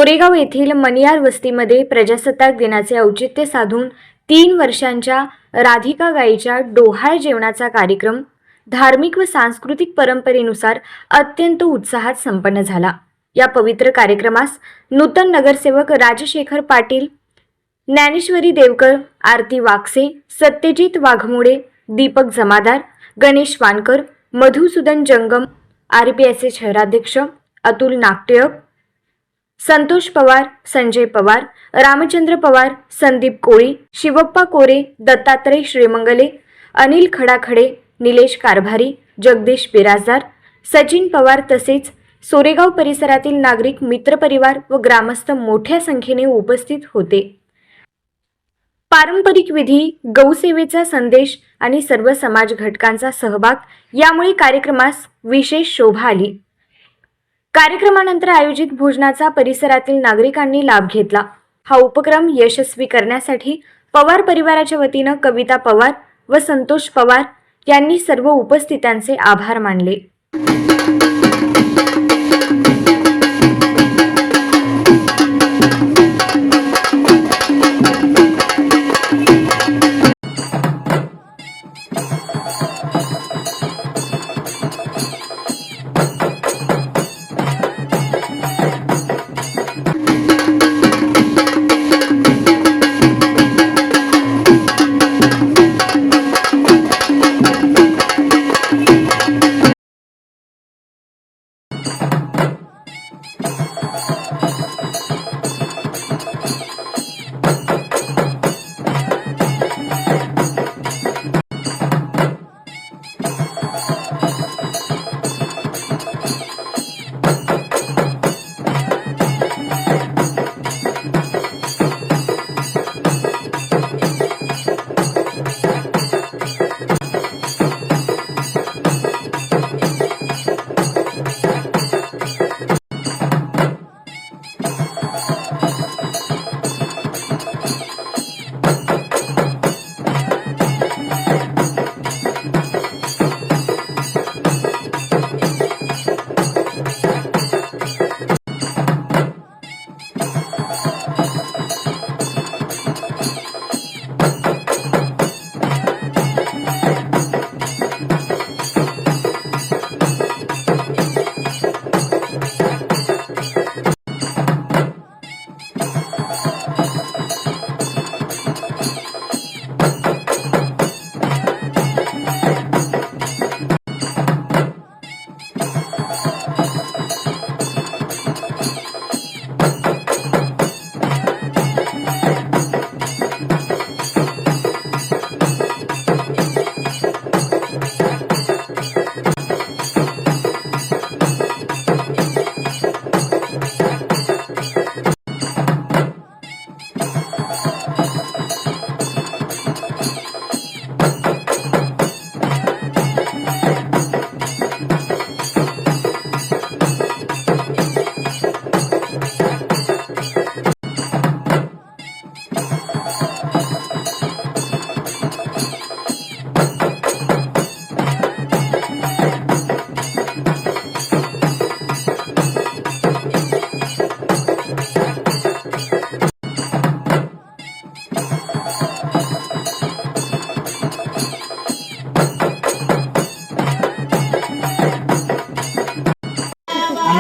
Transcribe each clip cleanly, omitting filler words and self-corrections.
सोरेगाव येथील मनियार वस्तीमध्ये प्रजासत्ताक दिनाचे औचित्य साधून 3 वर्षांच्या राधिका गाईच्या डोहाळ जेवणाचा कार्यक्रम धार्मिक व सांस्कृतिक परंपरेनुसार अत्यंत उत्साहात संपन्न झाला। या पवित्र कार्यक्रमास नूतन नगरसेवक राजशेखर पाटील, ज्ञानेश्वरी देवकर, आरती वाकसे, सत्यजित वाघमोडे, दीपक जमादार, गणेश वानकर, मधुसूदन जंगम, आरपीआयचे शहराध्यक्ष अतुल नागटिळक, संतोष पवार, संजय पवार, रामचंद्र पवार, संदीप कोळी, शिवप्पा कोरे, दत्तात्रय श्रीमंगले, अनिल खडाखडे, निलेश कारभारी, जगदीश बिराजदार, सचिन पवार तसेच सोरेगाव परिसरातील नागरिक, मित्रपरिवार व ग्रामस्थ मोठ्या संख्येने उपस्थित होते। पारंपरिक विधी, गौसेवेचा संदेश आणि सर्व समाज घटकांचा सहभाग यामुळे कार्यक्रमास विशेष शोभा आली। कार्यक्रमानंतर आयोजित भोजनाचा परिसरातील नागरिकांनी लाभ घेतला। हा उपक्रम यशस्वी करण्यासाठी पवार परिवाराच्या वतीने कविता पवार व संतोष पवार यांनी सर्व उपस्थितांचे आभार मानले।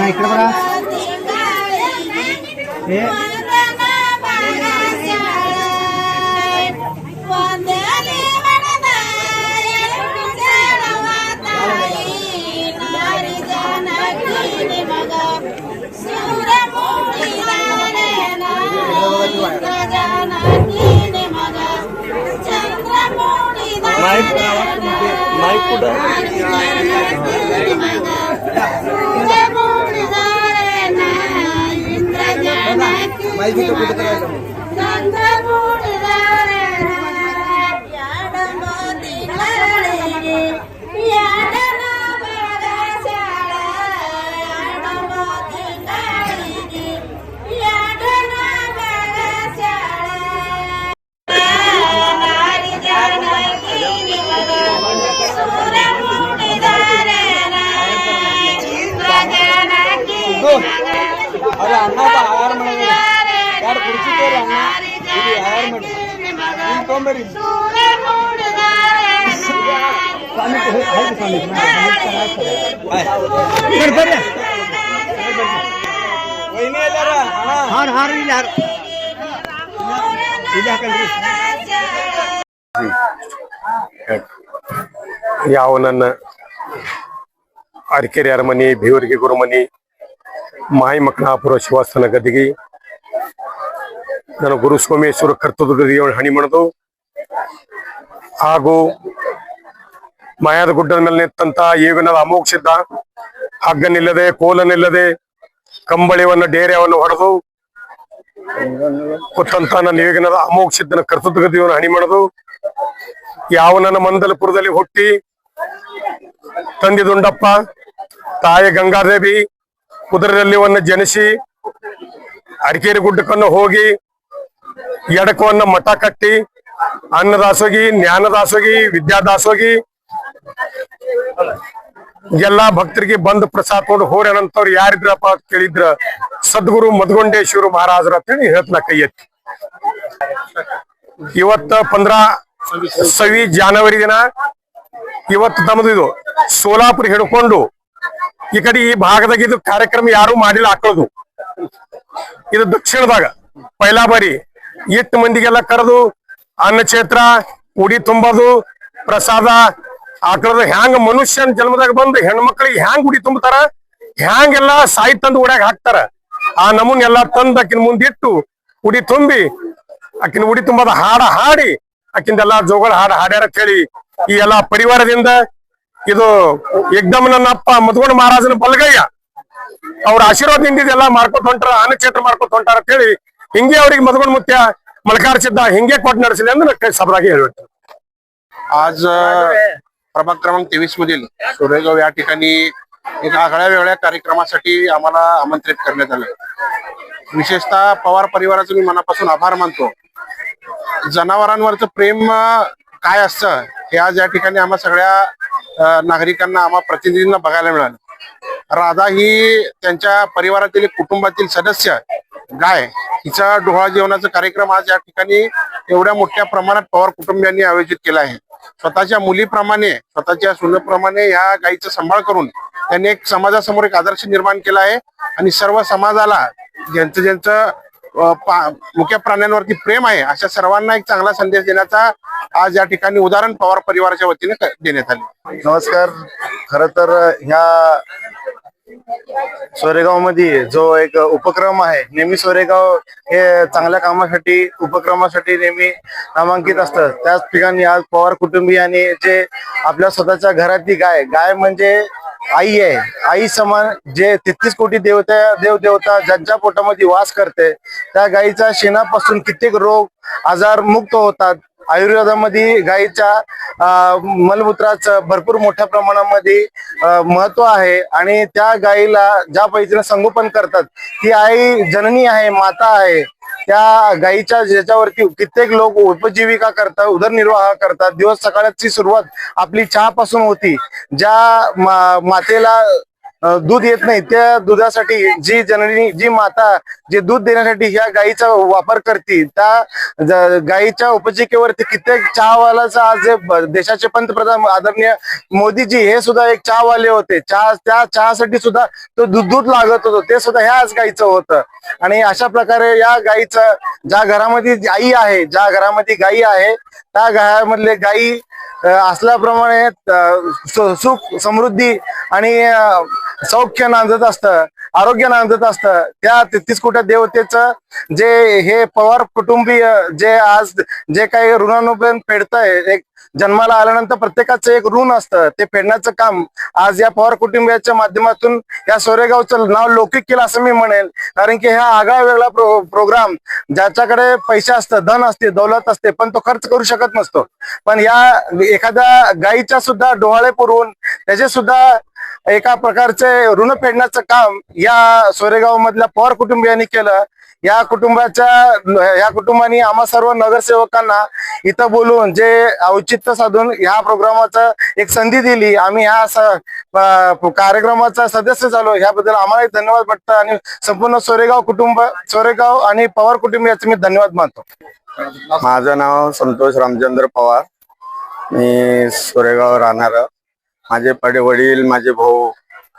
इकडे बघा माइक कुठं माइक तो कुठे करायचं अरे अन्ना आवार हार हार हार ಯಾವನನ್ನ ಅರಕೆರೆ ಅರಮನೆ ಬೇವರಿಗೆ ಗುರುಮನಿ ಮಾಯಿ ಮಕ್ಕಳಾಪುರ ಶಿವಾಸ್ಥಾನ ಗದ್ದಿಗೆ ನಾನು ಗುರು ಸೋಮೇಶ್ವರ ಕರ್ತದ ಗದಿಗೆ ಹಣಿ ಮಾಡೋದು ಹಾಗೂ ಮಾಯಾದ ಗುಡ್ಡದ ಮೇಲೆ ನಿಂತಂತ ಏವಿನದ ಅಮೋಕ್ಷಿದ್ದ ಹಗ್ಗನಿಲ್ಲದೆ ಕೋಲನಿಲ್ಲದೆ ಕಂಬಳಿವನ್ನ ಡೇರೆಯನ್ನು ಹೊಡೆದು ಕೊಟ್ಟಂತ ನನ್ನ ಏವಿನದ ಅಮೋಕ್ಷಿದ್ದನ ಕರ್ತದ ಗದಿಯನ್ನು ಹಣಿ ಮಾಡೋದು ಯಾವನನ್ನ ಮಂದಲಪುರದಲ್ಲಿ ಹುಟ್ಟಿ ತಂದೆ ದುಂಡಪ್ಪ ತಾಯಿ ಗಂಗಾದೇವಿ ಕುದುರೆಯಲ್ಲಿ ಜನಿಸಿ ಅರಕೇರಿ ಗುಡ್ಡಕ್ಕನ್ನು ಹೋಗಿ ಎಡಕವನ್ನ ಮಠ ಕಟ್ಟಿ ಅನ್ನದಾಸೋಗಿ ಜ್ಞಾನದಾಸೋಗಿ ವಿದ್ಯಾದಾಸೋಗಿ ಎಲ್ಲಾ ಭಕ್ತರಿಗೆ ಬಂದು ಪ್ರಸಾದ ಕೊಂಡು ಹೋರೇನಂತವ್ರು ಯಾರಿದ್ರಪ್ಪ ಅಂತ ಕೇಳಿದ್ರ ಸದ್ಗುರು ಮಧುಗೊಂಡೇಶ್ವರ ಮಹಾರಾಜರ ಅಂತೇಳಿ ಹೇಳ್ತನ ಕೈ ಎತ್ತಿ ಇವತ್ತ 26 ಜಾನವರಿ ದಿನ ಇವತ್ತು ತಮ್ಮದು ಇದು ಸೋಲಾಪುರ ಹಿಡ್ಕೊಂಡು ಈ ಕಡೆ ಈ ಭಾಗದಾಗ ಇದು ಕಾರ್ಯಕ್ರಮ ಯಾರು ಮಾಡಿಲ್ಲ ಹಾಕೋದು ಇದು ದಕ್ಷಿಣದಾಗ ಪೈಲಾ ಬಾರಿ ಇಟ್ಟು ಮಂದಿಗೆಲ್ಲ ಕರೆದು ಅನ್ನಕ್ಷೇತ್ರ ಉಡಿ ತುಂಬೋದು ಪ್ರಸಾದ ಹಾಕೋದು ಹ್ಯಾಂಗ ಮನುಷ್ಯನ ಜನ್ಮದಾಗ ಬಂದು ಹೆಣ್ಮಕ್ಳಿಗೆ ಹ್ಯಾಂಗ್ ಉಡಿ ತುಂಬತಾರ ಹ್ಯಾಂಗೆಲ್ಲ ಸಾಯಿ ತಂದು ಉಡ್ಯಾಗ ಹಾಕ್ತಾರ ಆ ನಮೂನ್ ಎಲ್ಲಾ ತಂದು ಆಕಿನ ಮುಂದಿಟ್ಟು ಉಡಿ ತುಂಬಿ ಆಕಿನ ಉಡಿ ತುಂಬದ ಹಾಡ ಹಾಡಿ ಆಕಿಂದೆಲ್ಲಾ ಜೋಗಳ ಹಾಡ್ಯಾರ ಹೇಳಿ ಈ ಎಲ್ಲಾ ಪರಿವಾರದಿಂದ ಇದು ಏಕ್ದಮ್ ನನ್ನ ಅಪ್ಪ ಮಧುಗೊಂಡ ಮಹಾರಾಜನ ಬಲಗಯ್ಯ ಅವ್ರ ಆಶೀರ್ವಾದದಿಂದ ಇದೆಲ್ಲ ಮಾಡ್ಕೊತ ಹೊಂಟಾರ ಅನ್ನಕ್ಷೇತ್ರ ಮಾಡ್ಕೊತ ಹೊಂಟಾರ ಅಂತ ಹೇಳಿ ಹಿಂಗೆ ಅವ್ರಿಗೆ ಮಧುಗೊಂಡ ಮುತ್ಯ ಮಲಕಾರ್ಸಿದ್ದ ಹಿಂಗೆ ಕೊಟ್ಟು ನಡೆಸಲಿ ಅಂದ್ರೆ ಸಭಾಗಿ ಹೇಳ್ಬಿಟ್ಟು आज प्रभाग क्रमांक 23 मधील सोरेगाव या ठिकाणी एका आगळ्या वेगळ्या कार्यक्रमासाठी आम्हाला आमंत्रित करण्यात आलं. विशेषतः पवार परिवाराचं मी मनापासून आभार मानतो. जनावरांवरचं प्रेम काय असतं हे आज या ठिकाणी आम्हा सगळ्या नागरिकांना आम्हा प्रतिनिधींना बघायला मिळालं. राधा ही त्यांच्या परिवारातील कुटुंबातील सदस्य गाय हिचा डोहाळ जेवणाचा कार्यक्रम आज या ठिकाणी एवढ्या मोठ्या प्रमाणात पवार कुटुंबियांनी आयोजित केला आहे. स्वतःच्या मुलीप्रमाणे स्वतःच्या सुनेप्रमाणे ह्या गायीचा सांभाळ करून त्यांनी एक समाजासमोर एक आदर्श निर्माण केला आहे आणि सर्व समाजाला ज्यांचं ज्यांचं मुख्य प्राण्यांवरती प्रेम आहे अशा सर्वांना एक चांगला संदेश देण्याचा आज या ठिकाणी उदाहरण पवार परिवाराच्या वतीने देण्यात आले. नमस्कार. खर तर ह्या सोरेगाव मध्ये जो एक उपक्रम आहे नेहमी सोरेगाव हे चांगल्या कामासाठी उपक्रमासाठी नेहमी नामांकित असतं. त्याच ठिकाणी आज पवार कुटुंबियांनी जे आपल्या स्वतःच्या घरातली गाय म्हणजे आई आहे, आई समान जे 33 कोटी देवदेवता ज्यांच्या पोटामध्ये वास करते त्या गायीच्या शेणापासून कित्येक रोग आजार मुक्त होतात. आयुर्वेदामध्ये गायीच्या मलमूत्राचं भरपूर मोठ्या प्रमाणामध्ये महत्व आहे आणि त्या गायीला ज्या पद्धतीने संगोपन करतात ती आई जननी आहे, माता आहे. त्या गायीच्या ज्याच्यावरती कित्येक लोक उपजीविका करतात, उदरनिर्वाह करतात. दिवस सकाळची सुरुवात आपली चहा पासून होती. ज्या मातेला दूध येत नाही त्या दुधासाठी जी जननी जी माता जे दूध देण्यासाठी ह्या गायीचा वापर करते त्या गायीच्या उपजीविकेवरती कित्येक चहावालाचा आज देशाचे पंतप्रधान आदरणीय मोदीजी हे सुद्धा एक चहावाले होते. त्या चहासाठी सुद्धा तो दूध लागत होतो ते सुद्धा ह्याच गायीचं होतं. आणि अशा प्रकारे या गायीचं ज्या घरामध्ये आई आहे, ज्या घरामध्ये गायी आहे त्या घरामधले गायी असल्याप्रमाणे सुख समृद्धी आणि सौख्य नांदत असतं, आरोग्य नांदत असतं. त्या 33 कोटी देवतेचं जे हे पवार कुटुंबीय जे आज जे काही ऋणानुबंध फेडतंय, एक जन्माला आल्यानंतर प्रत्येकाचं एक ऋण असतं ते फेडण्याचं काम आज या पवार कुटुंबियाच्या माध्यमातून या सोरेगावचं नाव लौकिक केलं असं मी म्हणेल. कारण की हा आगळा वेगळा प्रोग्राम ज्याच्याकडे पैसे असतात, धन असते, दौलत असते पण तो खर्च करू शकत नसतो. पण या एखाद्या गायीच्या सुद्धा डोहाळे पुरवून त्याचे सुद्धा एका प्रकारचे ऋण फेडण्याचं काम या सोरेगाव मधल्या पवार कुटुंबियांनी केलं. या कुटुंबांनी आम्हा सर्व नगरसेवकांना इथं बोलून जे औचित्य साधून ह्या प्रोग्रामाचा एक संधी दिली, आम्ही ह्या कार्यक्रमाचा सदस्य झालो, ह्याबद्दल आम्हालाही धन्यवाद वाटतं आणि संपूर्ण सोरेगाव आणि पवार कुटुंब याचे मी धन्यवाद मानतो. माझं नाव संतोष रामचंद्र पवार. मी सोरेगाव राहणार. माझे वडील, माझे भाऊ,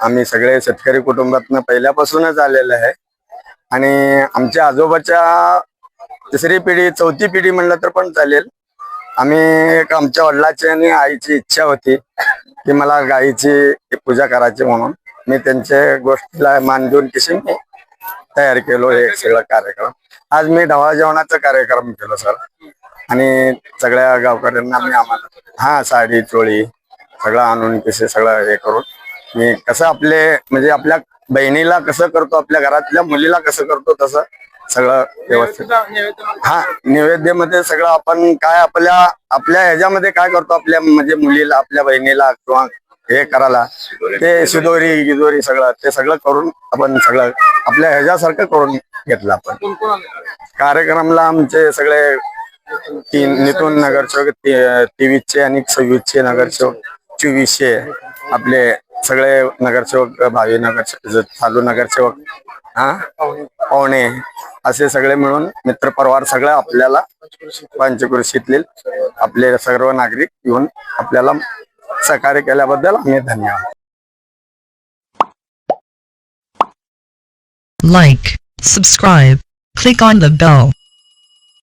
आम्ही सगळे शेतकरी कुटुंबातनं पहिल्यापासूनच आलेले आहे आणि आमच्या आजोबाच्या तिसरी पिढी, चौथी पिढी म्हणलं तर पण चालेल. आम्ही एक आमच्या वडिलाची आणि आईची इच्छा होती की मला गायीची पूजा करायची म्हणून मी त्यांच्या गोष्टीला मान देऊन कशी मी तयार केलो हे सगळं कार्यक्रम. आज मी ढवाळ जेवणाचा कार्यक्रम केलो सर आणि सगळ्या गावकऱ्यांना मी आम्हाला साडी चोळी सगळं आणून कसे सगळं हे करून मी कसं म्हणजे आपल्या बहिणीला कसं करतो, आपल्या घरातल्या मुलीला कसं करतो तसं सगळं व्यवस्थित. नैवेद्यामध्ये सगळं आपण काय आपल्या ह्याच्यामध्ये काय करतो, आपल्या म्हणजे मुलीला, आपल्या बहिणीला किंवा हे करायला ते शिदोरी गिदोरी सगळं ते सगळं करून आपण सगळं आपल्या ह्याच्यासारखं करून घेतलं. आपण कार्यक्रमला आमचे सगळे नितून नगरसेवक 23चे आणि 26चे नगरसेवक, 2400 आपले सगळे नगरसेवक, भावी नगरसेवक, चालू नगरसेवक, पाहुणे असे सगळे मिळून मित्रपरिवार सगळं आपल्याला पंचकृषीतील आपले सर्व नागरिक येऊन आपल्याला सहकार्य केल्याबद्दल आम्ही धन्यवाद. Like, subscribe, click on the bell.